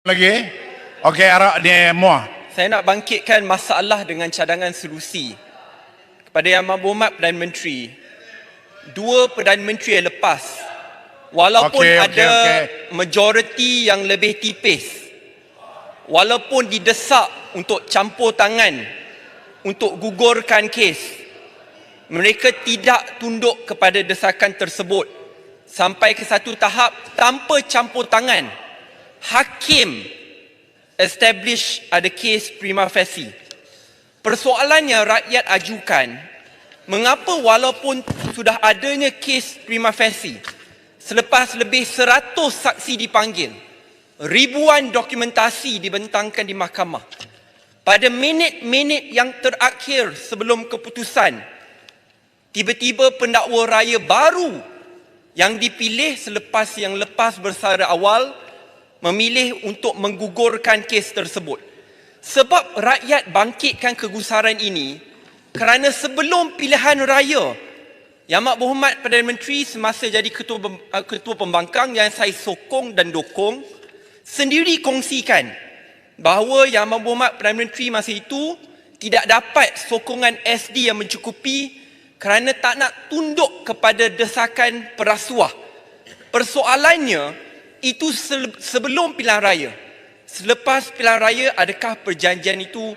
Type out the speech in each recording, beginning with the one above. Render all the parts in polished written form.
Lagi? Okey, Arak ni Muah. Saya nak bangkitkan masalah dengan cadangan solusi kepada Yang Berhormat Perdana Menteri. Dua Perdana Menteri yang lepas, walaupun ada majoriti yang lebih tipis, walaupun didesak untuk campur tangan untuk gugurkan kes, mereka tidak tunduk kepada desakan tersebut sampai ke satu tahap tanpa campur tangan. Hakim establish ada kes prima facie. Persoalan yang rakyat ajukan, mengapa walaupun sudah adanya kes prima facie, selepas lebih 100 saksi dipanggil, ribuan dokumentasi dibentangkan di mahkamah, pada minit-minit yang terakhir sebelum keputusan, tiba-tiba pendakwa raya baru yang dipilih selepas yang lepas bersara awal memilih untuk menggugurkan kes tersebut. Sebab rakyat bangkitkan kegusaran ini kerana sebelum pilihan raya, Yang Berhormat Perdana Menteri semasa jadi ketua pembangkang yang saya sokong dan dukung, sendiri kongsikan bahawa Yang Berhormat Perdana Menteri masa itu tidak dapat sokongan SD yang mencukupi kerana tak nak tunduk kepada desakan perasuah. Persoalannya, itu sebelum pilihan raya. Selepas pilihan raya, adakah perjanjian itu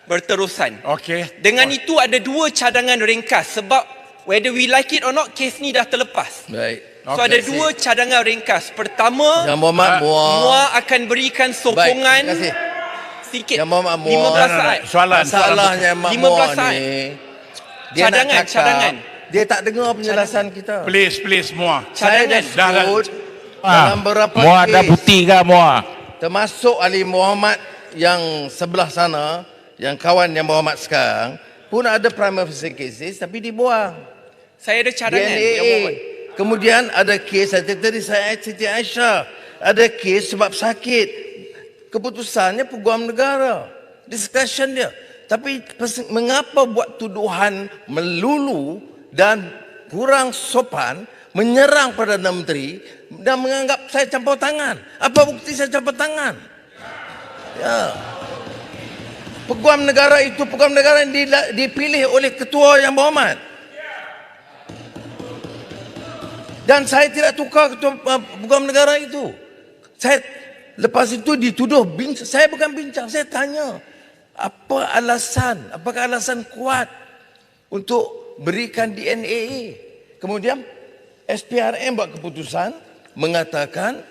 berterusan? Okey. Dengan itu ada dua cadangan ringkas sebab whether we like it or not, kes ni dah terlepas. Baik. So ada dua cadangan ringkas. Pertama, Yang Berhormat Muar akan berikan sokongan sikit. Yang Berhormat 15 saat. Masalahnya Mak 15 Muar saat. ni, dia Cadangan, nak cakap, cadangan. dia tak dengar penjelasan kita. Please Muah. Saya dah Cadangan. sebut dalam beberapa Muar ada kes, bukti ke Muar? termasuk Ali Muhammad yang sebelah sana, yang kawan Yang Berhormat sekarang, pun ada prima facie cases tapi dibuang. Saya ada cadangan. Yang DNA. Berhormat. Kemudian ada kes, tadi saya Siti Aisyah, ada kes sebab sakit. Keputusannya Peguam Negara. Discussion dia. Tapi mengapa buat tuduhan melulu dan kurang sopan, menyerang Perdana Menteri dan menganggap saya campur tangan? Apa bukti saya campur tangan? Ya. Peguam negara itu peguam negara yang dipilih oleh ketua Yang Berhormat. Dan saya tidak tukar ketua peguam negara itu. Saya lepas itu dituduh saya bukan bincang, saya tanya apa alasan, apakah alasan kuat untuk berikan DNA. Kemudian SPRM buat keputusan mengatakan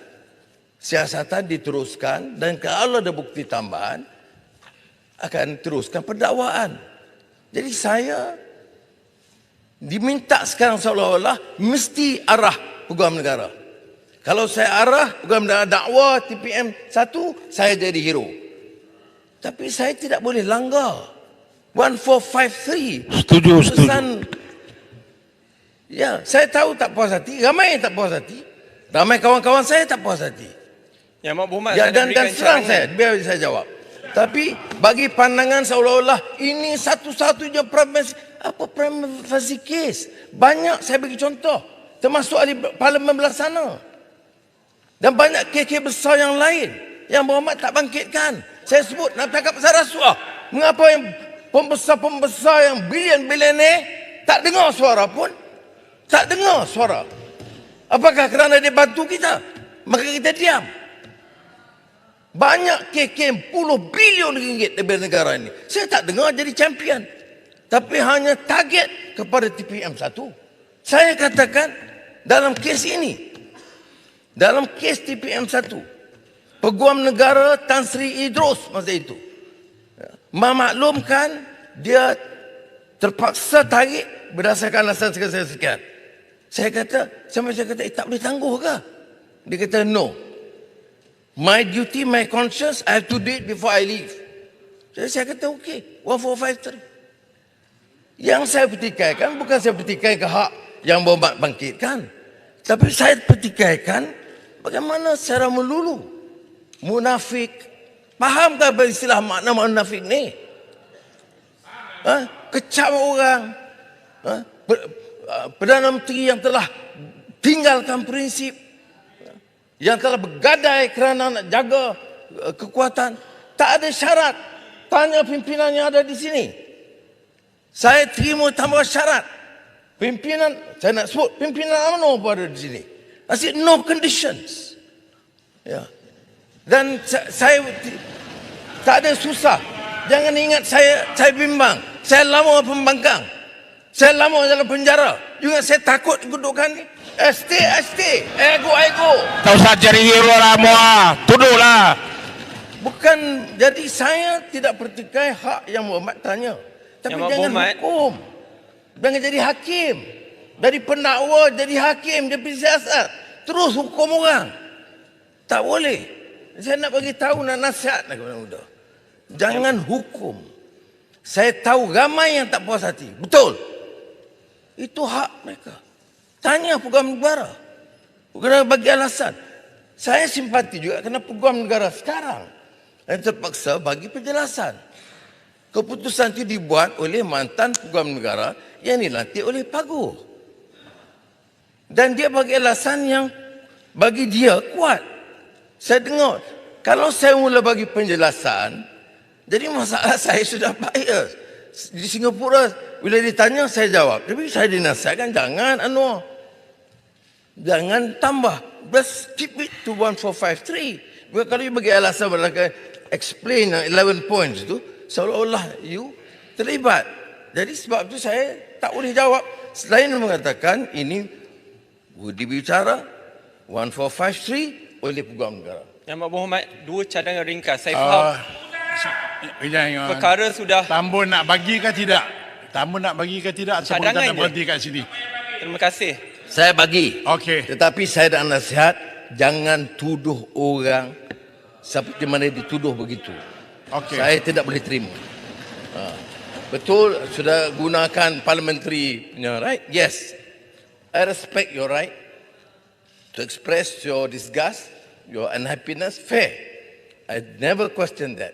siasatan diteruskan dan kalau ada bukti tambahan akan teruskan pendakwaan. Jadi saya diminta sekarang seolah-olah mesti arah Peguam Negara. Kalau saya arah Peguam Negara dakwa TPM 1, saya jadi hero. Tapi saya tidak boleh langgar 1453. Setuju. Ya, saya tahu tak puas hati, ramai yang tak puas hati. Ramai kawan-kawan saya tak puas hati. Yang Berhormat, Ya, saya dan berikan serang cadangan. saya, biar saya jawab. Tapi bagi pandangan seolah-olah ini satu-satunya prima facie case. Banyak saya bagi contoh, termasuk ahli parlimen belah sana. Dan banyak kes-kes besar yang lain yang Berhormat tak bangkitkan. Saya sebut nak cakap pasal rasuah. Mengapa yang pembesar-pembesar yang bilion-bilion ni tak dengar suara pun? Tak dengar suara. Apakah kerana dia bantu kita? Maka kita diam. Banyak kes puluh bilion ringgit daripada negara ini. Saya tak dengar jadi champion. Tapi hanya target kepada TPM 1. Saya katakan dalam kes ini, dalam kes TPM 1, Peguam Negara Tan Sri Idrus masa itu memaklumkan dia terpaksa tarik berdasarkan alasan sekian-sekian. Saya kata, tak boleh tangguh ke? Dia kata, no. My duty, my conscience, I have to do it before I leave. Jadi saya kata, okey, 1453. Yang saya petikaikan, bukan saya petikaikan hak Yang Berhormat bangkitkan. Tapi saya petikaikan bagaimana secara melulu. Munafik. Fahamkah istilah makna munafik ni? Kecam orang. Perdana Menteri yang telah tinggalkan prinsip, yang telah bergadai kerana nak jaga kekuatan. Tak ada syarat. Tanya pimpinan yang ada di sini. Saya terima tanpa syarat. Pimpinan, saya nak sebut, pimpinan UMNO pun ada di sini. I said, no conditions. Ya. Dan saya tak ada susah. Jangan ingat saya bimbang. Saya lama pembangkang. Saya lama dalam penjara. Juga saya takut kedudukan ni. ST, ego. Tak usah cari hero lah semua. Tuduhlah. Bukan, jadi saya tidak pertikai hak yang Muhammad tanya. Tapi Yang jangan Muhammad hukum. Jangan jadi hakim. Dari pendakwa jadi hakim, jadi siasat. Terus hukum orang. Tak boleh. Saya nak bagi tahu, nak nasihat kepada muda. Jangan hukum. Saya tahu ramai yang tak puas hati. Betul. Itu hak mereka. Tanya peguam negara. Kena bagi alasan. Saya simpati juga kerana peguam negara sekarang yang terpaksa bagi penjelasan. Keputusan itu dibuat oleh mantan peguam negara yang dilantik oleh Paguh. Dan dia bagi alasan yang bagi dia kuat. Saya dengar, kalau saya mula bagi penjelasan, jadi masalah saya sudah bias. Di Singapura, bila ditanya saya jawab. Tapi saya dinasihatkan, jangan Anwar. Jangan tambah. Just keep it to 1453. Kalau you bagi alasan, explain 11 points itu, seolah-olah you terlibat. Jadi sebab itu saya tak boleh jawab. Selain mengatakan ini dibicara 1453 oleh peguam negara. Yang Muhammad, dua cadangan ringkas. Saya faham perkara sudah. Tambun nak bagi ke tidak? Tambun nak bagi ke tidak? Ataupun kita Cadangan nak je. berhenti kat sini? Terima kasih. Saya bagi. Okey. Tetapi saya nak nasihat, jangan tuduh orang seperti mana dituduh begitu. Okey. Saya tidak boleh terima. Betul, sudah gunakan parliamentary punya right? Yes. I respect your right to express your disgust, your unhappiness, fair. I never question that.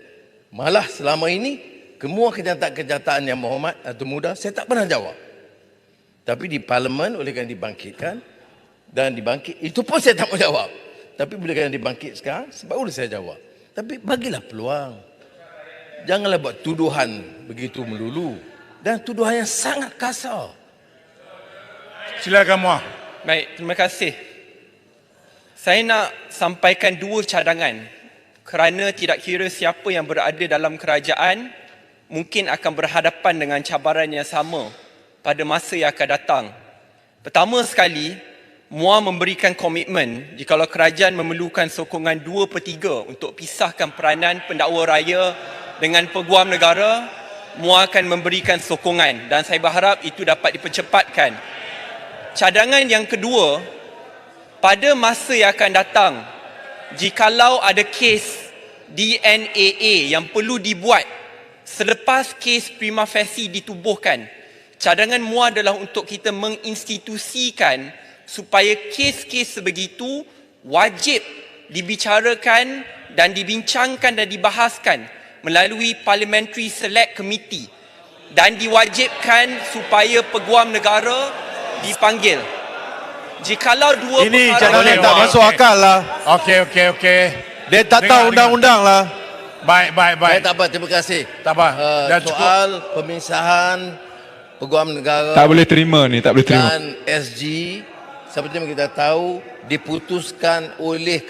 Malah selama ini, semua kenyataan-kenyataan yang Muhammad atau muda, saya tak pernah jawab. Tapi di parlimen oleh kerana dibangkitkan, dan dibangkit, itu pun saya tak mau jawab. Tapi bila kerana dibangkit sekarang, baru saya jawab. Tapi bagilah peluang. Janganlah buat tuduhan begitu melulu. Dan tuduhan yang sangat kasar. Silakan Muah. Baik, terima kasih. Saya nak sampaikan dua cadangan. Kerana tidak kira siapa yang berada dalam kerajaan, mungkin akan berhadapan dengan cabaran yang sama pada masa yang akan datang. Pertama sekali, MUA memberikan komitmen jikalau kerajaan memerlukan sokongan 2/3 untuk pisahkan peranan pendakwa raya dengan peguam negara, MUA akan memberikan sokongan dan saya berharap itu dapat dipercepatkan. Cadangan yang kedua, pada masa yang akan datang, jikalau ada kes DNAA yang perlu dibuat selepas kes prima facie ditubuhkan, cadangan MUA adalah untuk kita menginstitusikan supaya kes-kes sebegitu wajib dibicarakan dan dibincangkan dan dibahaskan melalui Parliamentary Select Committee dan diwajibkan supaya peguam negara dipanggil. Jikalau dua Ini perkara cadangan boleh, tak Wak. masuk akal lah. Okey. Dia tak Dengar, tahu undang-undang lah. Baik. Saya tak apa, terima kasih. Tak apa. Dah cukup. Soal pemisahan peguam negara Tak boleh terima ni, tak boleh terima. dan SG, seperti yang kita tahu, diputuskan oleh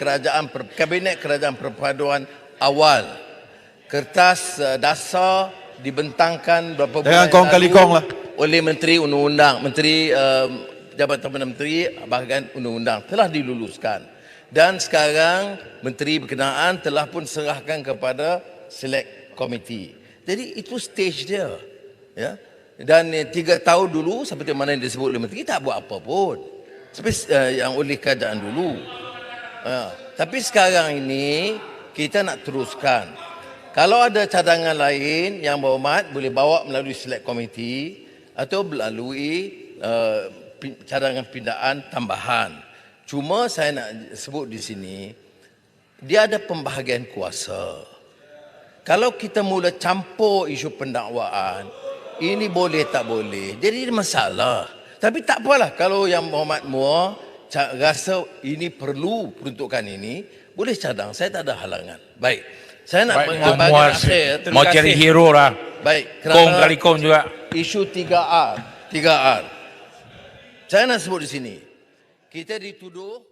Kabinet Kerajaan Perpaduan awal. Kertas dasar dibentangkan berapa Jangan bulan kong kali lalu kong lah. oleh Menteri Undang-Undang, Menteri Jabatan Perdana Menteri bahagian Undang-Undang telah diluluskan. Dan sekarang Menteri berkenaan telah pun serahkan kepada Select Committee. Jadi itu stage dia. Ya. Dan 3 tahun dulu seperti mana yang disebut oleh Menteri tak buat apa pun. Seperti yang oleh kerajaan dulu. Tapi sekarang ini kita nak teruskan. Kalau ada cadangan lain yang berhormat boleh bawa melalui Select Committee atau melalui cadangan pindaan tambahan. Cuma saya nak sebut di sini, dia ada pembahagian kuasa. Kalau kita mula campur isu pendakwaan, ini boleh tak boleh, jadi masalah. Tapi tak apalah kalau yang Muhammad Muar rasa ini perlu peruntukan ini, boleh cadang. Saya tak ada halangan. Baik. Saya nak Baik, bahagian akhir. Terima Mau kasih. cari hero lah. Baik. Kong kali kong juga. Isu 3R. 3R. Saya nak sebut di sini. Kita dituduh